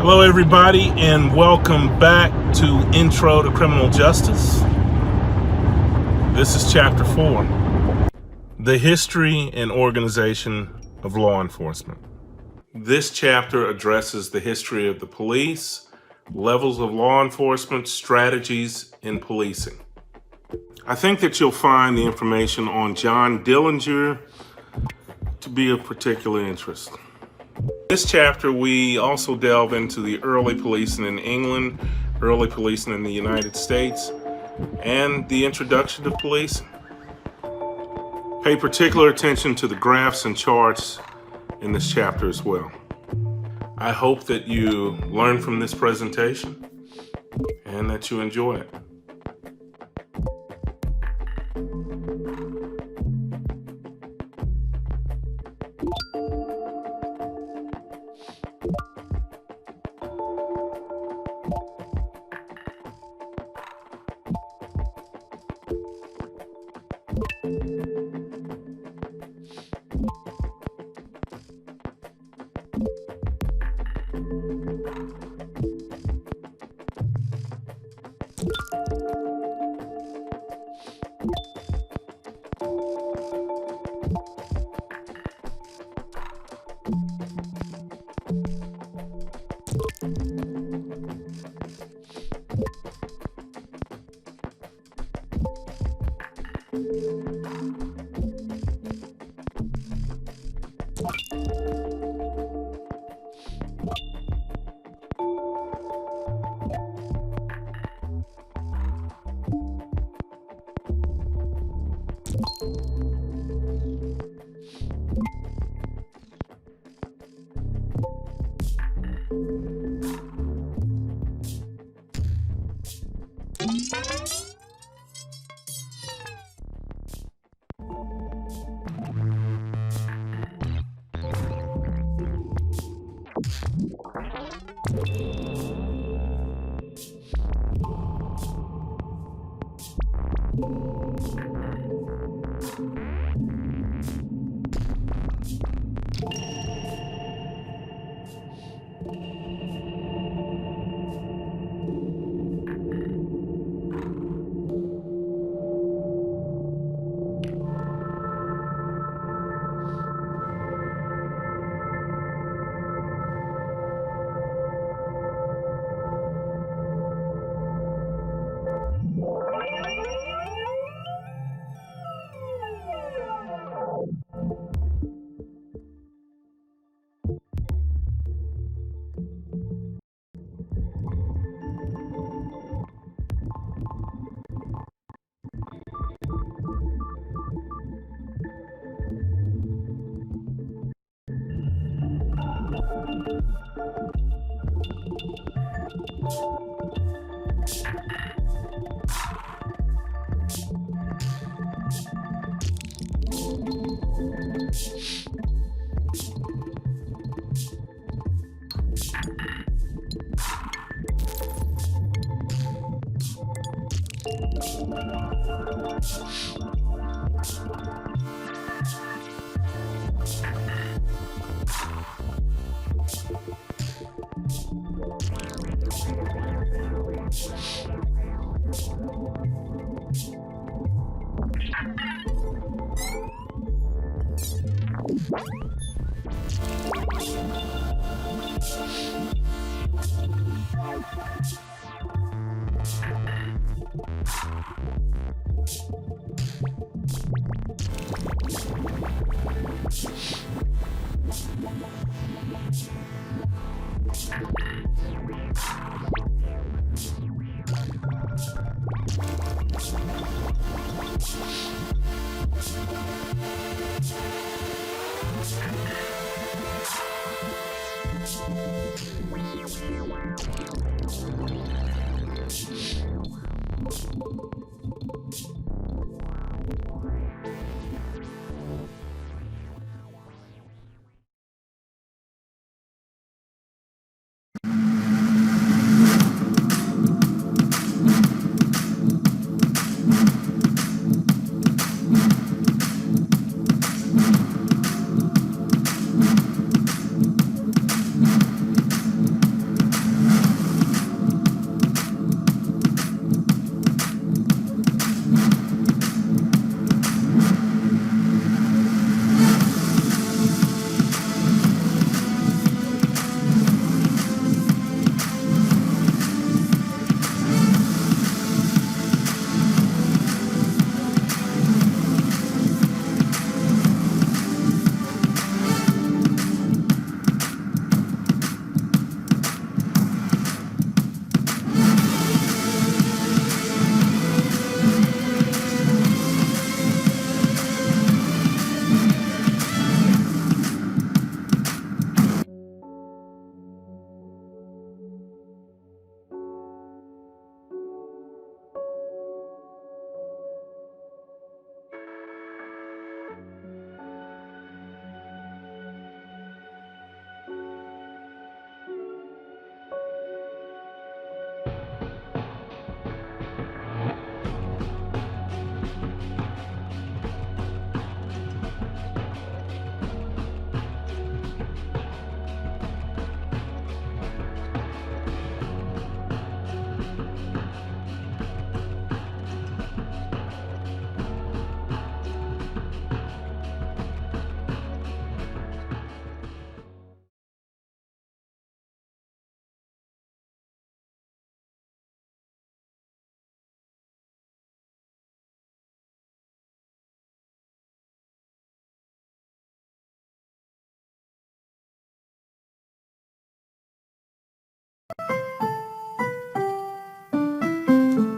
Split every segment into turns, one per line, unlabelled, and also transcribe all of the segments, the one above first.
Hello, everybody, and welcome back to Intro to Criminal Justice. This is Chapter 4, The History and Organization of Law Enforcement. This chapter addresses the history of the police, levels of law enforcement, strategies in policing. I think that you'll find the information on John Dillinger to be of particular interest. In this chapter, we also delve into the early policing in England, early policing in the United States, and the introduction of policing. Pay particular attention to the graphs and charts in this chapter as well. I hope that you learn from this presentation and that you enjoy it.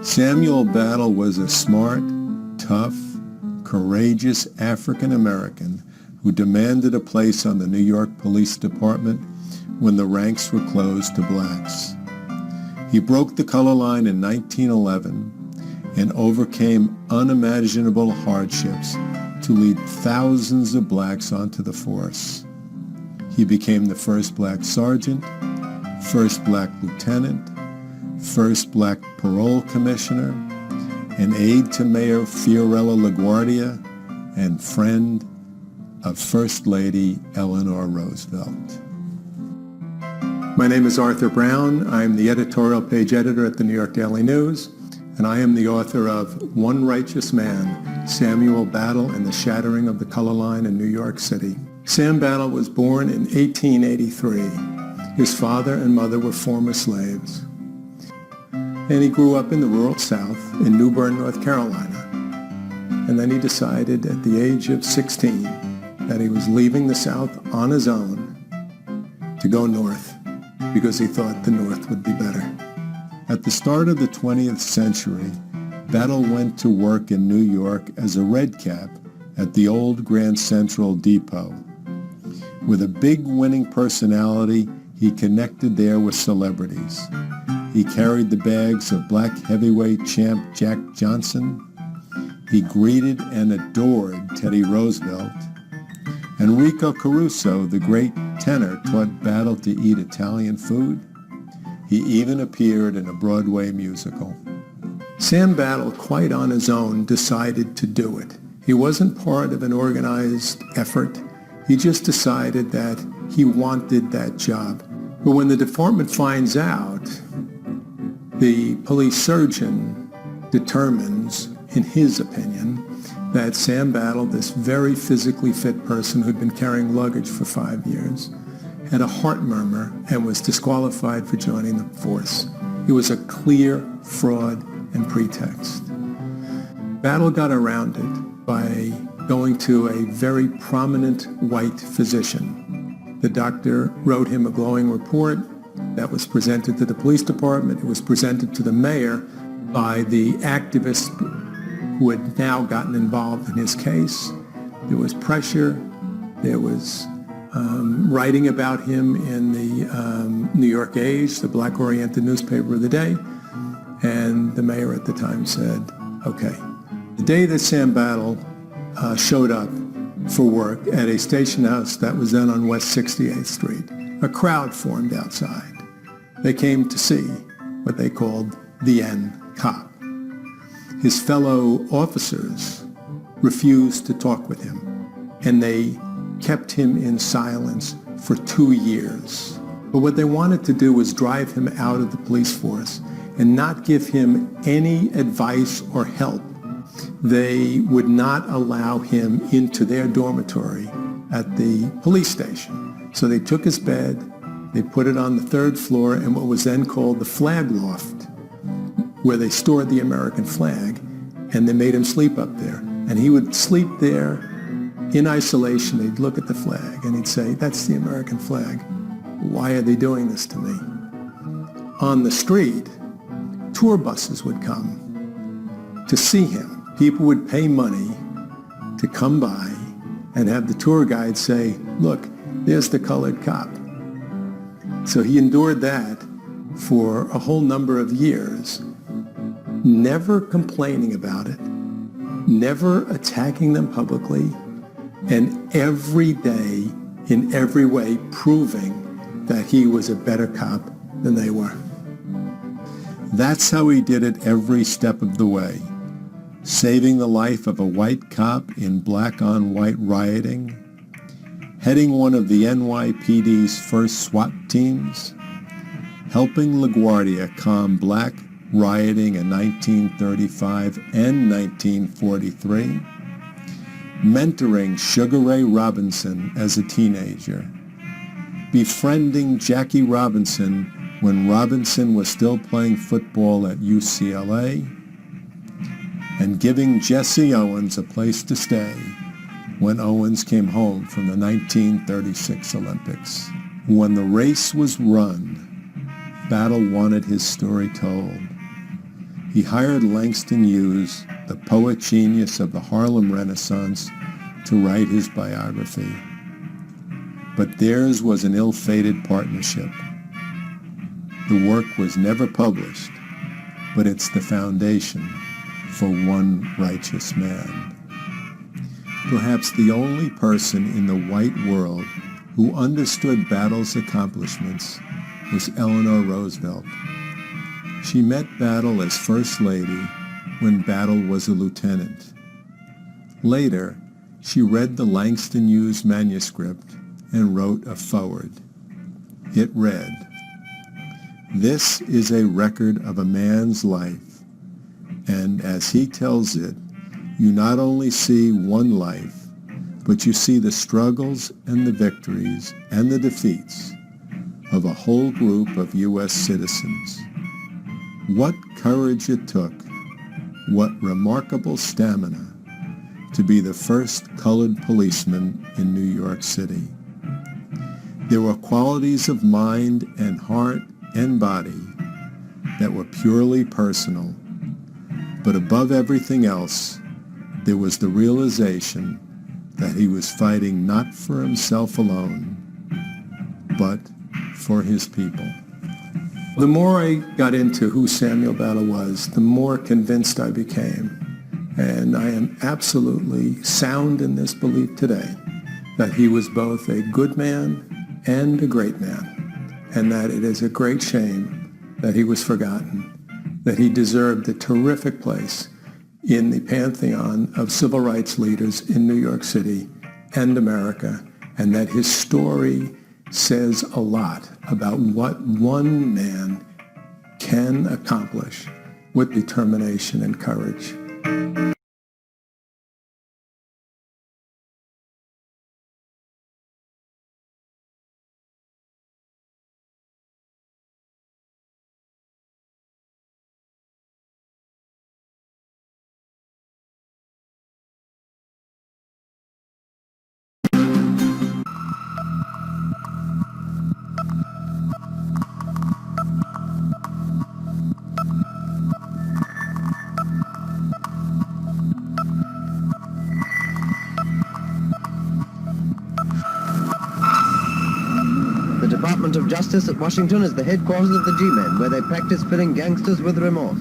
Samuel Battle was a smart, tough, courageous African American who demanded a place on the New York Police Department when the ranks were closed to blacks. He broke the color line in 1911 and overcame unimaginable hardships to lead thousands of blacks onto the force. He became the first black sergeant, first black lieutenant, first black parole commissioner, an aide to Mayor Fiorello LaGuardia, and friend of First Lady Eleanor Roosevelt. My name is Arthur Brown. I'm the editorial page editor at the New York Daily News, and I am the author of One Righteous Man, Samuel Battle and the Shattering of the Color Line in New York City. Sam Battle was born in 1883. His father and mother were former slaves. And he grew up in the rural South in New Bern, North Carolina. And then he decided at the age of 16 that he was leaving the South on his own to go north because he thought the North would be better. At the start of the 20th century, Battle went to work in New York as a redcap at the old Grand Central Depot. With a big winning personality, he connected there with celebrities. He carried the bags of black heavyweight champ Jack Johnson. He greeted and adored Teddy Roosevelt. Enrico Caruso, the great tenor, taught Battle to eat Italian food. He even appeared in a Broadway musical. Sam Battle, quite on his own, decided to do it. He wasn't part of an organized effort. He just decided that he wanted that job. But when the department finds out, the police surgeon determines, in his opinion, that Sam Battle, this very physically fit person who'd been carrying luggage for 5 years, had a heart murmur and was disqualified for joining the force. It was a clear fraud and pretext. Battle got around it by going to a very prominent white physician. The doctor wrote him a glowing report that was presented to the police department. It was presented to the mayor by the activist who had now gotten involved in his case. There was pressure. There was writing about him in the New York Age, the black-oriented newspaper of the day. And the mayor at the time said, okay. The day that Sam Battle showed up for work at a station house that was then on West 68th Street, a crowd formed outside. They came to see what they called the N cop. His fellow officers refused to talk with him, and they kept him in silence for 2 years. But what they wanted to do was drive him out of the police force and not give him any advice or help. They would not allow him into their dormitory at the police station. So they took his bed, they put it on the 3rd floor in what was then called the flag loft, where they stored the American flag, and they made him sleep up there. And he would sleep there in isolation. He'd look at the flag and he'd say, that's the American flag. Why are they doing this to me? On the street, tour buses would come to see him. People would pay money to come by and have the tour guide say, look, there's the colored cop. So he endured that for a whole number of years, never complaining about it, never attacking them publicly, and every day, in every way, proving that he was a better cop than they were. That's how he did it every step of the way, saving the life of a white cop in black-on-white rioting, heading one of the NYPD's first SWAT teams, helping LaGuardia calm black rioting in 1935 and 1943, mentoring Sugar Ray Robinson as a teenager, befriending Jackie Robinson when Robinson was still playing football at UCLA, and giving Jesse Owens a place to stay when Owens came home from the 1936 Olympics. When the race was run, Battle wanted his story told. He hired Langston Hughes, the poet genius of the Harlem Renaissance, to write his biography. But theirs was an ill-fated partnership. The work was never published, but it's the foundation for one righteous man. Perhaps the only person in the white world who understood Battle's accomplishments was Eleanor Roosevelt. She met Battle as First Lady when Battle was a lieutenant. Later, she read the Langston Hughes manuscript and wrote a foreword. It read, "This is a record of a man's life, and as he tells it, you not only see one life, but you see the struggles and the victories and the defeats of a whole group of U.S. citizens. What courage it took, what remarkable stamina to be the first colored policeman in New York City. There were qualities of mind and heart and body that were purely personal, but above everything else, there was the realization that he was fighting not for himself alone, but for his people." The more I got into who Samuel Battle was, the more convinced I became. And I am absolutely sound in this belief today that he was both a good man and a great man, and that it is a great shame that he was forgotten, that he deserved a terrific place in the pantheon of civil rights leaders in New York City and America, and that his story says a lot about what one man can accomplish with determination and courage.
The Department of Justice at Washington is the headquarters of the G-Men, where they practice filling gangsters with remorse.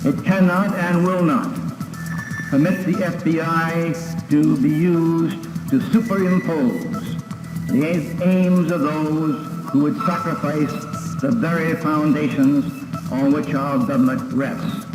It cannot and will not permit the FBI to be used to superimpose the aims of those who would sacrifice the very foundations on which our government rests.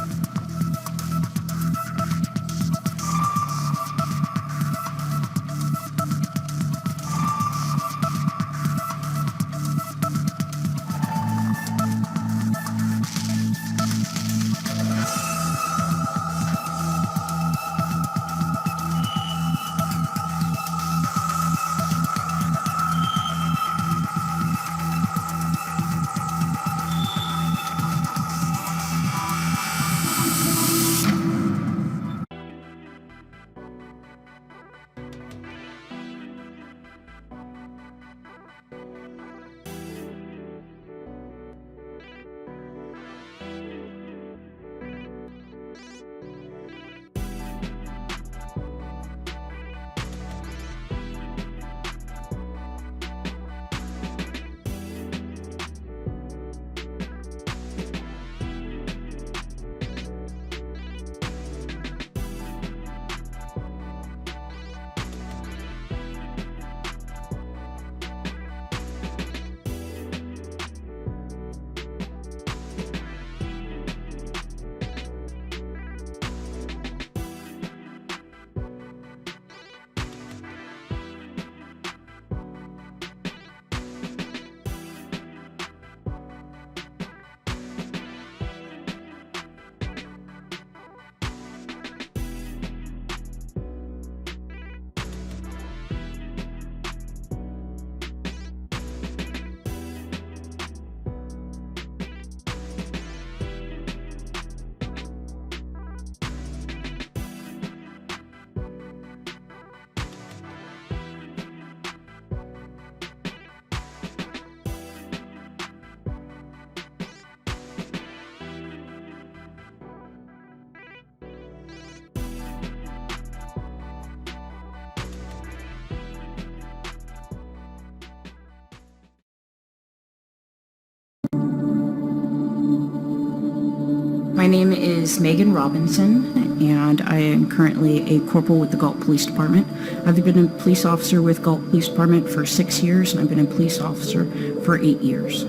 My name is Megan Robinson, and I am currently a corporal with the Galt Police Department. I've been a police officer with Galt Police Department for 6 years, and I've been a police officer for 8 years.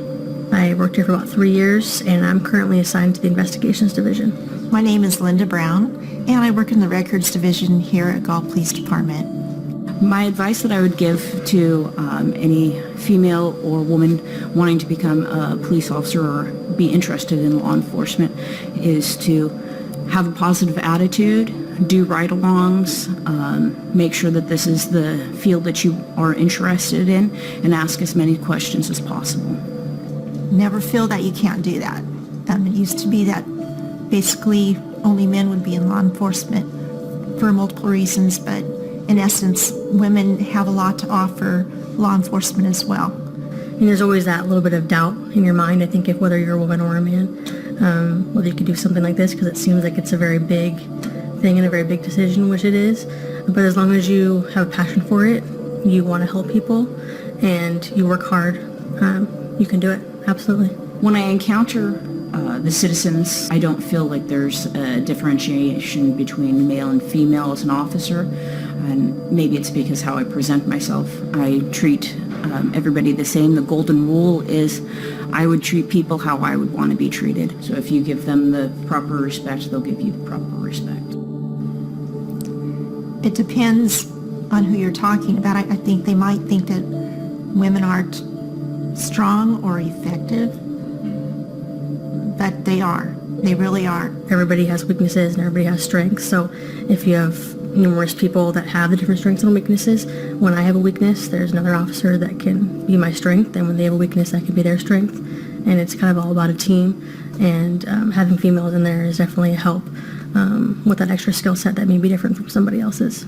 I worked here for about 3 years, and I'm currently assigned to the Investigations Division.
My name is Linda Brown, and I work in the Records Division here at Galt Police Department.
My advice that I would give to any female or woman wanting to become a police officer or be interested in law enforcement is to have a positive attitude, do ride-alongs, make sure that this is the field that you are interested in, and ask as many questions as possible.
Never feel that you can't do that. It used to be that basically only men would be in law enforcement for multiple reasons, but in essence, women have a lot to offer law enforcement as well.
And there's always that little bit of doubt in your mind, I think, if whether you're a woman or a man, whether you could do something like this, because it seems like it's a very big thing and a very big decision, which it is. But as long as you have a passion for it, you want to help people, and you work hard, you can do it, absolutely.
When I encounter the citizens, I don't feel like there's a differentiation between male and female as an officer, and maybe it's because how I present myself. I treat everybody the same. The golden rule is I would treat people how I would want to be treated. So if you give them the proper respect, they'll give you the proper respect.
It depends on who you're talking about. I think they might think that women aren't strong or effective, but they are. They really are.
Everybody has weaknesses and everybody has strengths. So if you have numerous people that have the different strengths and weaknesses, when I have a weakness, there's another officer that can be my strength, and when they have a weakness, that can be their strength. And it's kind of all about a team, and having females in there is definitely a help with that extra skill set that may be different from somebody else's.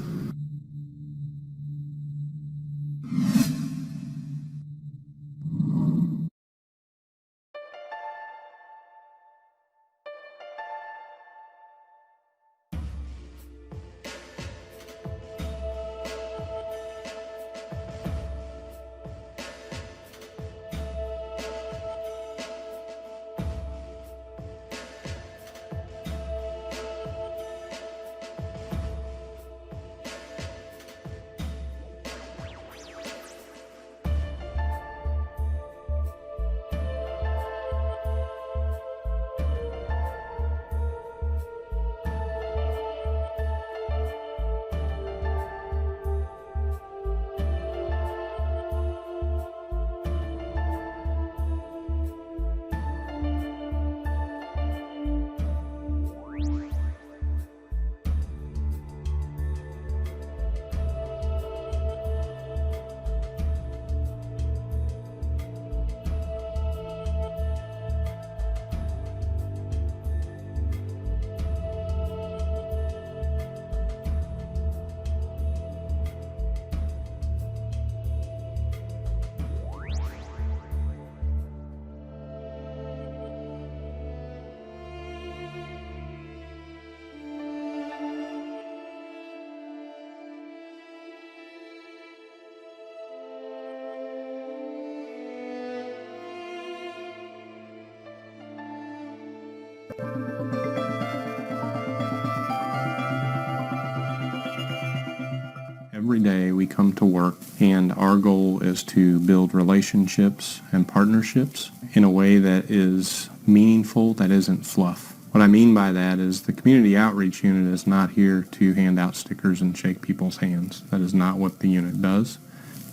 Every day we come to work, and our goal is to build relationships and partnerships in a way that is meaningful, that isn't fluff. What I mean by that is the community outreach unit is not here to hand out stickers and shake people's hands. That is not what the unit does.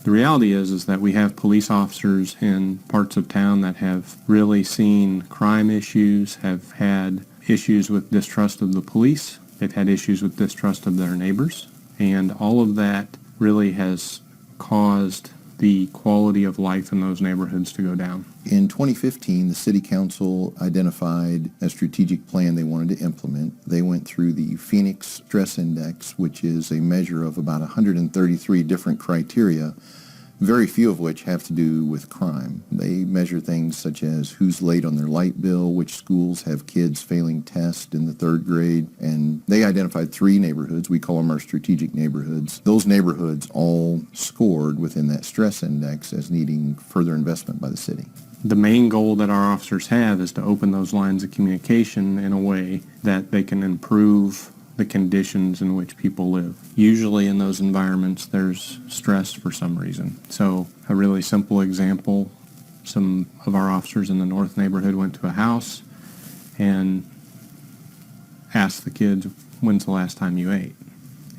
The reality is that we have police officers in parts of town that have really seen crime issues, have had issues with distrust of the police. They've had issues with distrust of their neighbors. And all of that really has caused the quality of life in those neighborhoods to go down.
In 2015, the City Council identified a strategic plan they wanted to implement. They went through the Phoenix Stress Index, which is a measure of about 133 different criteria, very few of which have to do with crime. They measure things such as who's late on their light bill, which schools have kids failing tests in the 3rd grade, and they identified 3 neighborhoods. We call them our strategic neighborhoods. Those neighborhoods all scored within that stress index as needing further investment by the city.
The main goal that our officers have is to open those lines of communication in a way that they can improve the conditions in which people live. Usually in those environments there's stress for some reason. So a really simple example, some of our officers in the North neighborhood went to a house and asked the kids, when's the last time you ate?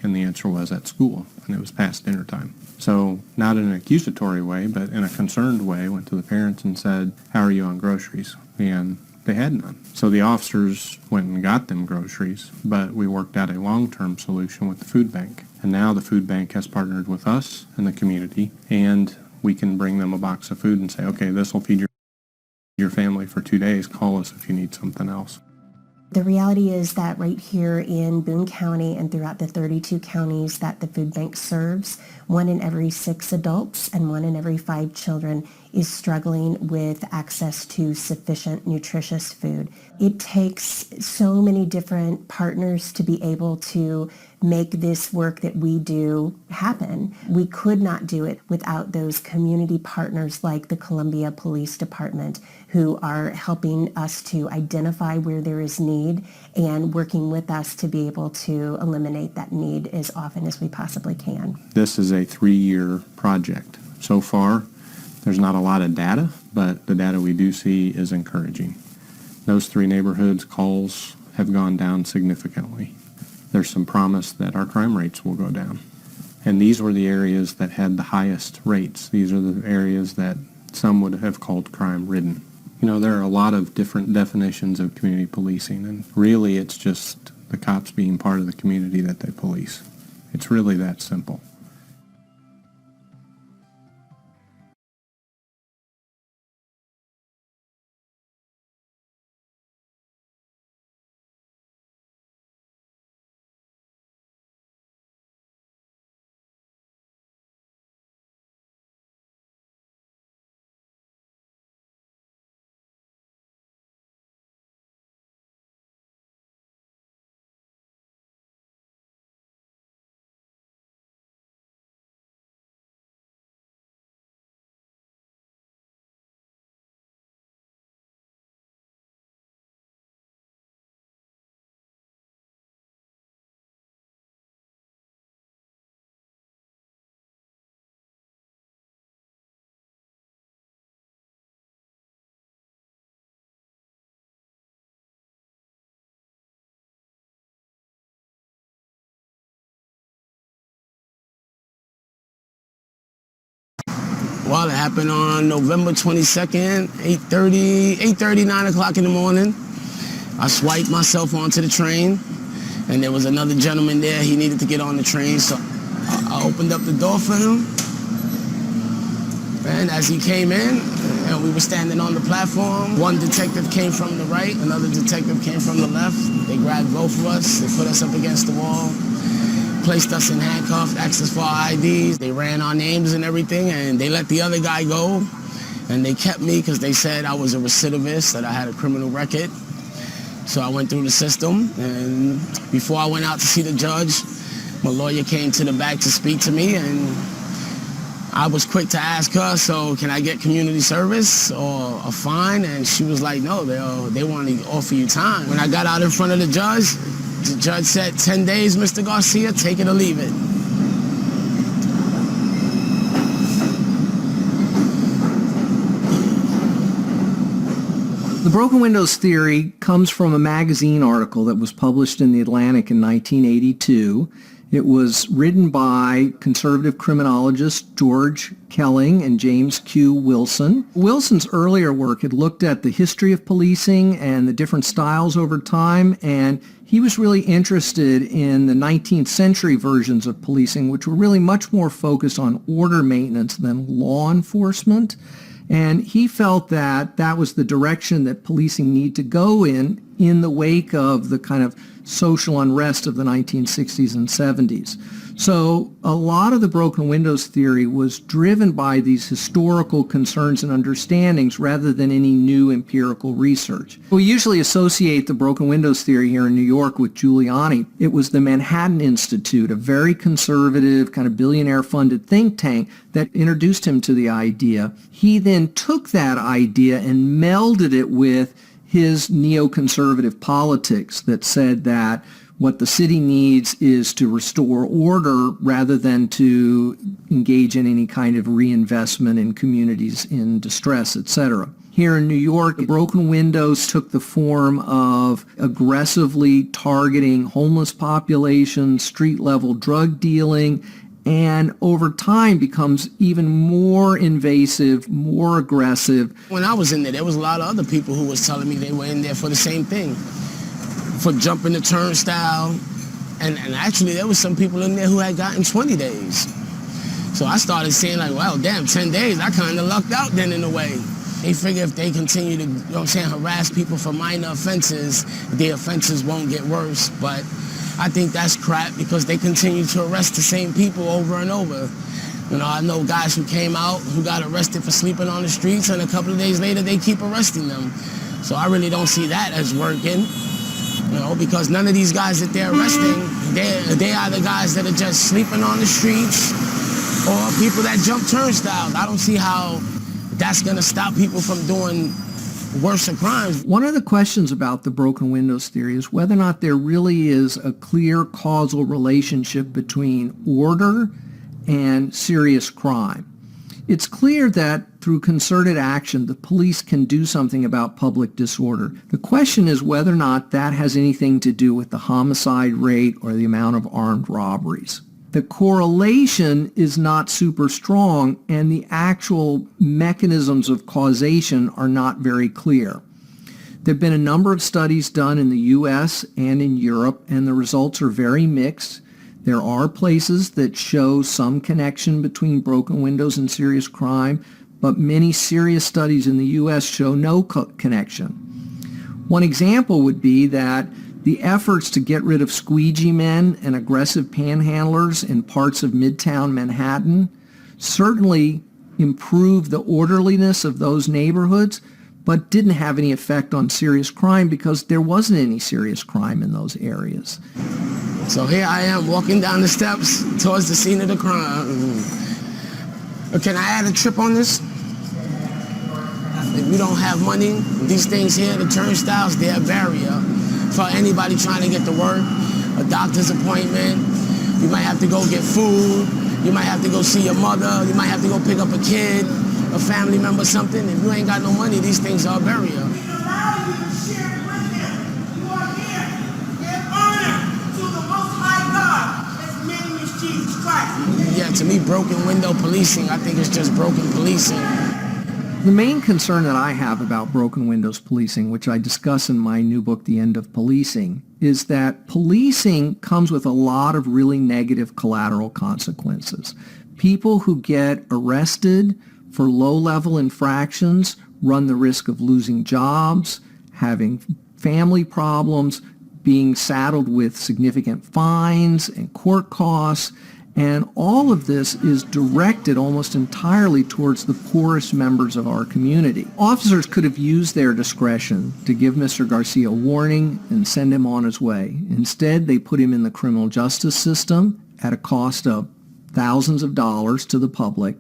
And the answer was at school, and it was past dinner time. So not in an accusatory way, but in a concerned way, went to the parents and said, how are you on groceries? And they had none. So the officers went and got them groceries, but we worked out a long-term solution with the food bank. And now the food bank has partnered with us and the community, and we can bring them a box of food and say, okay, this will feed your family for 2 days. Call us if you need something else.
The reality is that right here in Boone County and throughout the 32 counties that the food bank serves, 1 in every 6 adults and 1 in every 5 children is struggling with access to sufficient nutritious food. It takes so many different partners to be able to make this work that we do happen. We could not do it without those community partners like the Columbia Police Department, who are helping us to identify where there is need and working with us to be able to eliminate that need as often as we possibly can.
This is a 3-year project. So far, there's not a lot of data, but the data we do see is encouraging. Those 3 neighborhoods, calls have gone down significantly. There's some promise that our crime rates will go down. And these were the areas that had the highest rates. These are the areas that some would have called crime-ridden. You know, there are a lot of different definitions of community policing, and really it's just the cops being part of the community that they police. It's really that simple.
Well, it happened on November 22nd, 8:30, 9 o'clock in the morning. I swiped myself onto the train, and there was another gentleman there. He needed to get on the train, so I opened up the door for him. And as he came in, and we were standing on the platform, one detective came from the right, another detective came from the left. They grabbed both of us, they put us up against the wall, placed us in handcuffs, asked us for our IDs. They ran our names and everything, and they let the other guy go. And they kept me because they said I was a recidivist, that I had a criminal record. So I went through the system, and before I went out to see the judge, my lawyer came to the back to speak to me, and I was quick to ask her, so can I get community service or a fine? And she was like, no, they want to offer you time. When I got out in front of the judge said, 10 days, Mr. Garcia, take it or leave it.
The broken windows theory comes from a magazine article that was published in The Atlantic in 1982. It was written by conservative criminologists George Kelling and James Q. Wilson. Wilson's earlier work had looked at the history of policing and the different styles over time, and he was really interested in the 19th century versions of policing, which were really much more focused on order maintenance than law enforcement. And he felt that that was the direction that policing need to go in the wake of the kind of social unrest of the 1960s and 70s. So a lot of the broken windows theory was driven by these historical concerns and understandings rather than any new empirical research. We usually associate the broken windows theory here in New York with Giuliani. It was the Manhattan Institute, a very conservative, kind of billionaire-funded think tank that introduced him to the idea. He then took that idea and melded it with his neoconservative politics that said that what the city needs is to restore order rather than to engage in any kind of reinvestment in communities in distress, etc. Here in New York, the broken windows took the form of aggressively targeting homeless populations, street-level drug dealing, and over time becomes even more invasive, more aggressive.
When I was in there was a lot of other people who was telling me they were in there for the same thing, for jumping the turnstile. And actually there was some people in there who had gotten 20 days. So I started saying like, well, damn, 10 days, I kind of lucked out then in a way. They figure if they continue to, you know what I'm saying, harass people for minor offenses, their offenses won't get worse. But I think that's crap because they continue to arrest the same people over and over. You know, I know guys who came out who got arrested for sleeping on the streets, and a couple of days later they keep arresting them. So I really don't see that as working, you know, because none of these guys that they're arresting, they are the guys that are just sleeping on the streets or people that jump turnstiles. I don't see how that's going to stop people from doing worse crimes.
One of the questions about the broken windows theory is whether or not there really is a clear causal relationship between order and serious crime. It's clear that through concerted action, the police can do something about public disorder. The question is whether or not that has anything to do with the homicide rate or the amount of armed robberies. The correlation is not super strong, and the actual mechanisms of causation are not very clear. There have been a number of studies done in the U.S. and in Europe, and the results are very mixed. There are places that show some connection between broken windows and serious crime, but many serious studies in the U.S. show no connection. One example would be that the efforts to get rid of squeegee men and aggressive panhandlers in parts of Midtown Manhattan certainly improved the orderliness of those neighborhoods, but didn't have any effect on serious crime because there wasn't any serious crime in those areas.
So here I am walking down the steps towards the scene of the crime. Can I add a trip on this? If you don't have money, these things here, the turnstiles, they're a barrier for anybody trying to get to work, a doctor's appointment. You might have to go get food. You might have to go see your mother. You might have to go pick up a kid, a family member, something. If you ain't got no money, these things are a barrier. Yeah, to me, broken window policing, I think it's just broken policing.
The main concern that I have about broken windows policing, which I discuss in my new book, The End of Policing, is that policing comes with a lot of really negative collateral consequences. People who get arrested for low-level infractions run the risk of losing jobs, having family problems, being saddled with significant fines and court costs, and all of this is directed almost entirely towards the poorest members of our community. Officers could have used their discretion to give Mr. Garcia a warning and send him on his way. Instead, they put him in the criminal justice system at a cost of thousands of dollars to the public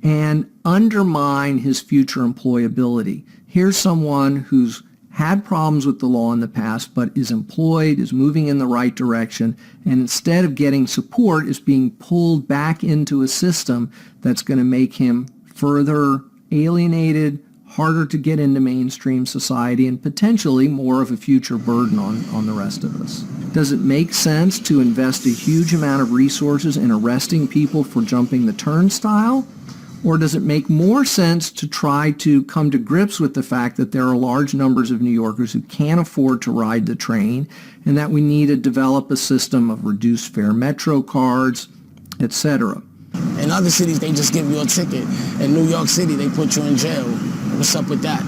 and undermine his future employability. Here's someone who's had problems with the law in the past, but is employed, is moving in the right direction, and instead of getting support is being pulled back into a system that's going to make him further alienated, harder to get into mainstream society, and potentially more of a future burden on the rest of us. Does it make sense to invest a huge amount of resources in arresting people for jumping the turnstile? Or does it make more sense to try to come to grips with the fact that there are large numbers of New Yorkers who can't afford to ride the train and that we need to develop a system of reduced fare Metro cards, etc.?
In other cities, they just give you a ticket. In New York City, they put you in jail. What's up with that?